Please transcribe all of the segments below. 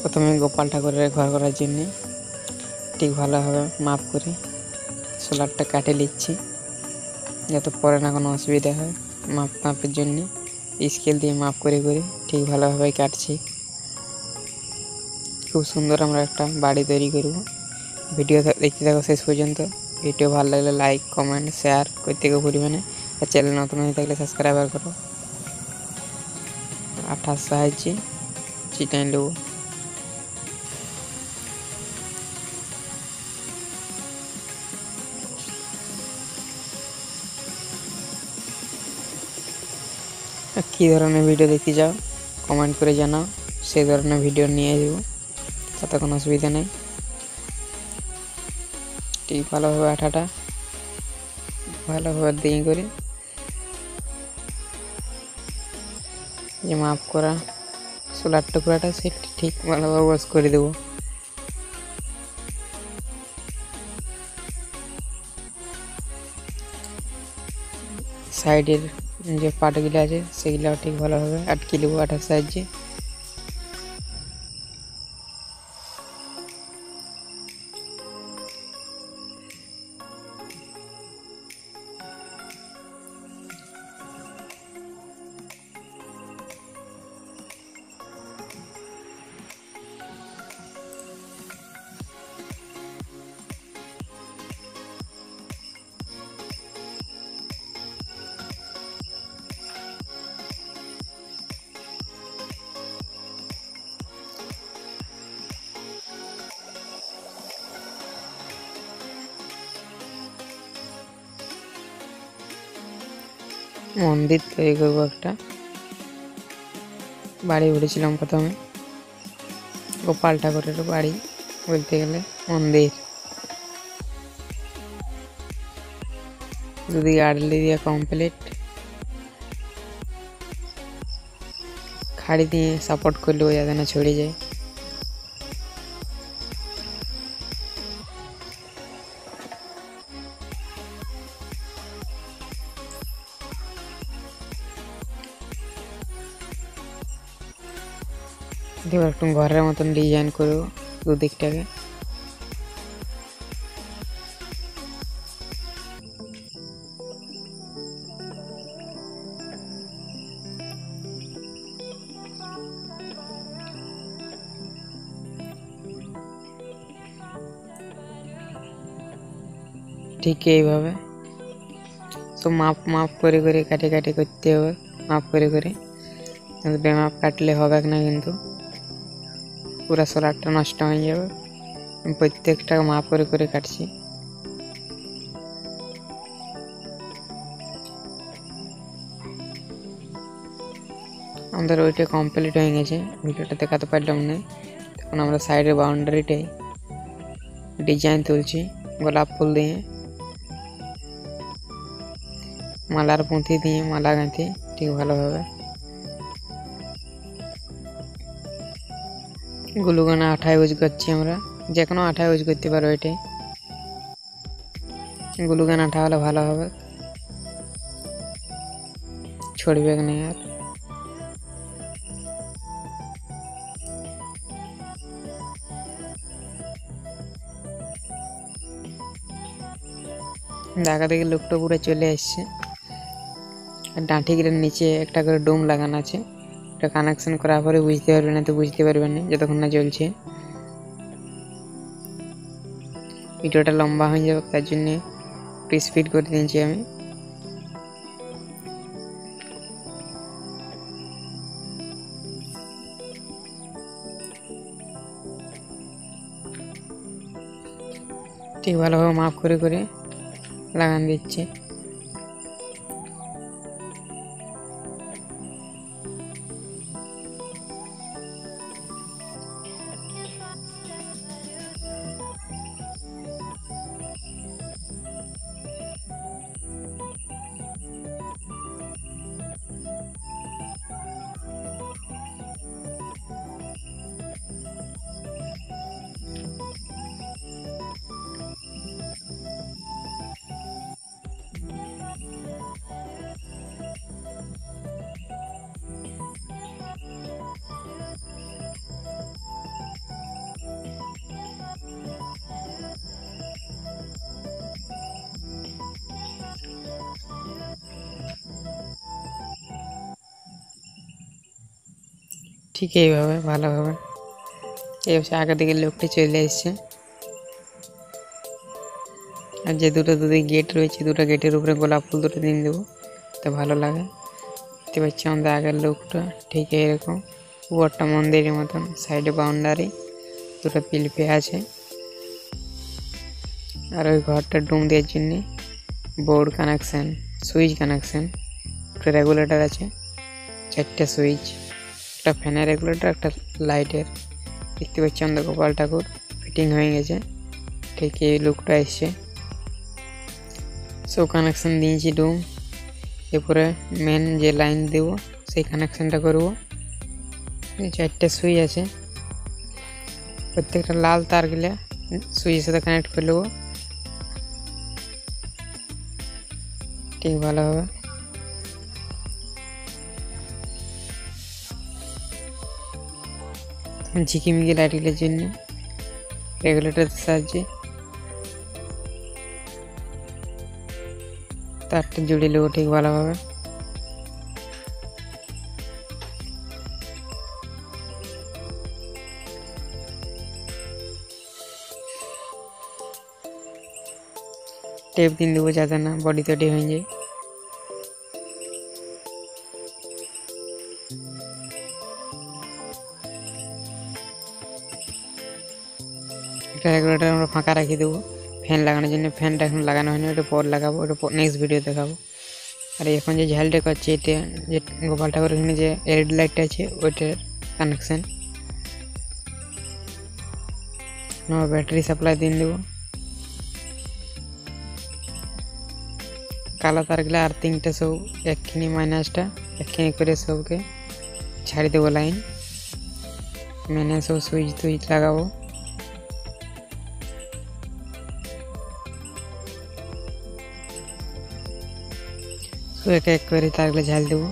প্রথমে গোপাল ঠাকুরের ঘর করার জন্য ঠিক ভালোভাবে মাপ করে সোলারটা কাটে নিচ্ছি, যাতে পরে না কোনো অসুবিধা হয়। মাপের জন্য স্কেল দিয়ে মাপ করে করে ঠিক ভালোভাবে কাটছি। খুব সুন্দর আমরা একটা বাড়ি তৈরি করব। ভিডিও দেখতে থাকো শেষ পর্যন্ত। ভিডিও ভালো লাগলে লাইক, কমেন্ট, শেয়ার করতে ভুলবে না। আর চ্যানেল নতুন হয়ে থাকলে সাবস্ক্রাইব করো। আঠার সাহায্যে চিটাই নেব। কী ধরনের ভিডিও দেখতে চাও কমেন্ট করে জানাও, সেই ধরনের ভিডিও নিয়ে যাব, তাতে কোনো অসুবিধা নেই। ঠিক ভালোভাবে আঠাটা ভালোভাবে দিয়ে করে যে মাপ করা সোলার টুকরাটা সেটা ঠিক ভালোভাবে ওয়াশ করে দেবো। সাইডের যে পাটগুলো আছে সেগুলো ঠিক ভালোভাবে আটকে নেবো আঠার সাহায্যে। মন্দির তৈরি করবো একটা। বাড়ি উঠেছিলাম প্রথমে, গোপাল ঠাকুরের বাড়ি বলতে গেলে মন্দির। দুদিকে আড়লি দিয়ে কমপ্লিট, খাড়ি দিয়ে সাপোর্ট করলেও যাতে না ছড়ে যায়। এবার একটু ঘরের মতন ডিজাইন করবো দুদিকটাকে। ঠিক এইভাবে সব মাপ করে করে কাটে কাটে করতে হবে, মাপ করে করে। বেমাপ কাটলে হবে না, কিন্তু পুরা সোলারটা নষ্ট হয়ে যাবে। প্রত্যেকটা মাপ করে করে কাটছি। আমাদের ওইটা কমপ্লিট হয়ে গেছে, ভিডিওটা দেখাতে পারলাম না। তখন আমরা সাইডের বাউন্ডারিটাই ডিজাইন তুলছি গোলাপ ফুল দিয়ে, মালার পুঁথি দিয়ে মালা গাঁথি ঠিক ভালোভাবে। গ্লুগান আঠা ইউজ করছি আমরা, যে কোনো আঠা ইউজ করতে পারো। এটাই গ্লুগান আঠা হলে ভালো হবে, ছড়বে না আর। দেখা দেখি লুকটা পুরো চলে আসছে। ডাঁটিগুলোর নিচে একটা করে ডোম লাগানো আছে, এটা কানেকশন করার পরে বুঝতে পারবে না, তো বুঝতে পারবেন না যতক্ষণ না জ্বলছে। ভিডিওটা লম্বা হয়ে যাবে, তার জন্য একটু স্পিড করে দিয়েছি আমি। ঠিক ভালোভাবে মাপ করে করে লাগান দিচ্ছি। ঠিক এইভাবে ভালোভাবে। এই হচ্ছে আগে থেকে লোকটি চলে এসছে। আর যে দুটো গেট রয়েছে, দুটো গেটের উপরে গোলাপ ফুল দুটো দিয়ে দেবো, তো ভালো লাগে। দেখতে পাচ্ছি আমাদের আগের লোকটা ঠিক এরকম, উপরটা মন্দিরের মতন, সাইডে বাউন্ডারি, দুটো পিলপে আছে। আর ওই ঘরটা ডুম দেওয়ার জন্যে বোর্ড কানেকশান, সুইচ কানেকশান, একটা রেগুলেটর আছে, 4টে সুইচ, একটা ফ্যানের রেগুলেটর, একটা লাইটের। দেখতে পাচ্ছি আমাদের গোপাল ঠাকুর ফিটিং হয়ে গেছে, ঠিক এই লুকটা এসছে। সব কানেকশান দিয়েছি ডুম। এরপরে মেন যে লাইন দেব সেই কানেকশানটা করব। 4টে সুইচ আছে, প্রত্যেকটা লাল তারগুলো সুইচের সাথে কানেক্ট করে নেবো ঠিক ভালোভাবে। ঝিকিমিকি লাইটগুলোর জন্য রেগুলেটরের সাহায্যে তারটা জুড়ে নেবো ঠিক ভালোভাবে। টেপ দিন দেবো যাতে না বডি তডি হয়ে যায়। রেগুলেটর আমরা ফাঁকা রাখি দেবো ফ্যান লাগানোর জন্য। ফ্যানটা এখন লাগানো হয়নি, ওটা পর লাগাবো, ওটা নেক্সট ভিডিও দেখাবো। আর এখন যে ঝালটা করছে এটা যে গোপাল ঠাকুর এখানে যে এলইডি লাইটটা আছে ওইটার কানেকশান। ব্যাটারি সাপ্লাই দিন দেবো। কালো তারগুলো আর 3টে সব একখানি মাইনাসটা একখানি করে সবকে ছাড়ি দেবো লাইন। মেনে সব সুইচ টুইচ লাগাবো। এক এক করে তারগুলো ঝাল দেবো।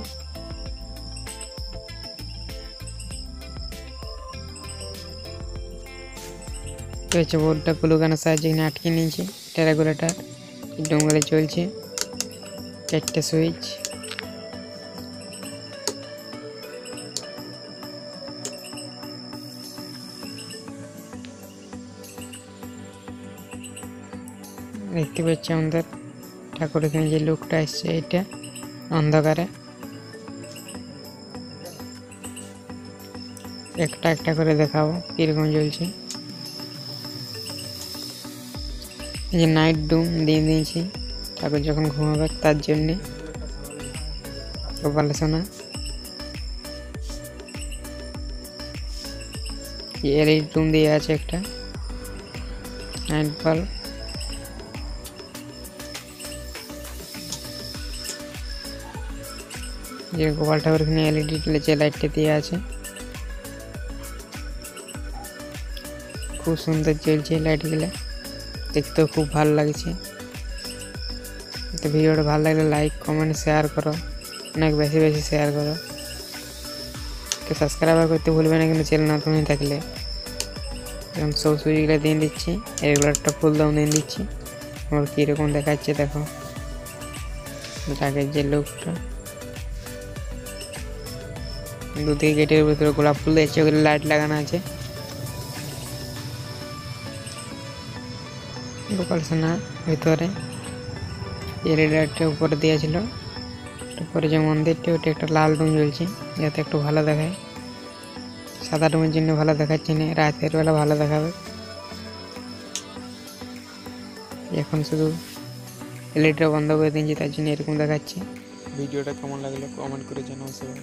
হচ্ছে বোর্ডটা গ্লুগানের সাহায্যে এখানে আটকে নিয়েছি। এটা রেগুলেটর ডোঙ্গলে চলছে, 4টে সুইচ। দেখতে পাচ্ছি আমাদের ঠাকুর এখানে যে লুকটা আসছে এটা অন্ধকারে। একটা একটা করে দেখাবো কিরকম জ্বলছে। এই যে নাইট ডুম দিয়ে দিয়েছি ঠাকুর যখন ঘুমাবে তার জন্যে গোপাল সোনা। এলইডি ডুম দিয়ে আছে একটা নাইট বাল্ব। যে গোপাল ঠাকুর এখানে এলইডি যে লাইটটা দিয়ে আছে খুব সুন্দর জ্বলছে লাইটগুলো, দেখতেও খুব ভালো লাগছে। তো ভিডিওটা ভালো লাগলে লাইক কমেন্ট শেয়ার করো, অনেক বেশি বেশি শেয়ার করো। তো সাবস্ক্রাইব করতে ভুলবে না কিন্তু চ্যানেল নতুন হয়ে থাকলে। এরকম সব সুইচগুলো দিয়ে দিচ্ছি, রেগুলারটা ফুল দাম দিয়ে দিচ্ছি। আমার কীরকম দেখাচ্ছে দেখো আগের যে লুকটা। দুদিকে গেটের ভিতরে গোলাপ ফুল দিয়েছে, ওগুলো লাইট লাগানো আছে। গোপাল সোনা ভিতরে এলইডি লাইটটা উপরে দিয়েছিল। তারপরে যে মন্দিরটা ওটা একটা লাল রুম জ্বলছে যাতে একটু ভালো দেখায়। সাদা রুমের জন্য ভালো দেখাচ্ছে না, রাতের বেলা ভালো দেখাবে। এখন শুধু এলইডিটা বন্ধ করে দিয়েছি তার জন্য এরকম দেখাচ্ছে। ভিডিওটা কেমন লাগলো কমেন্ট করে জানাও সবাই।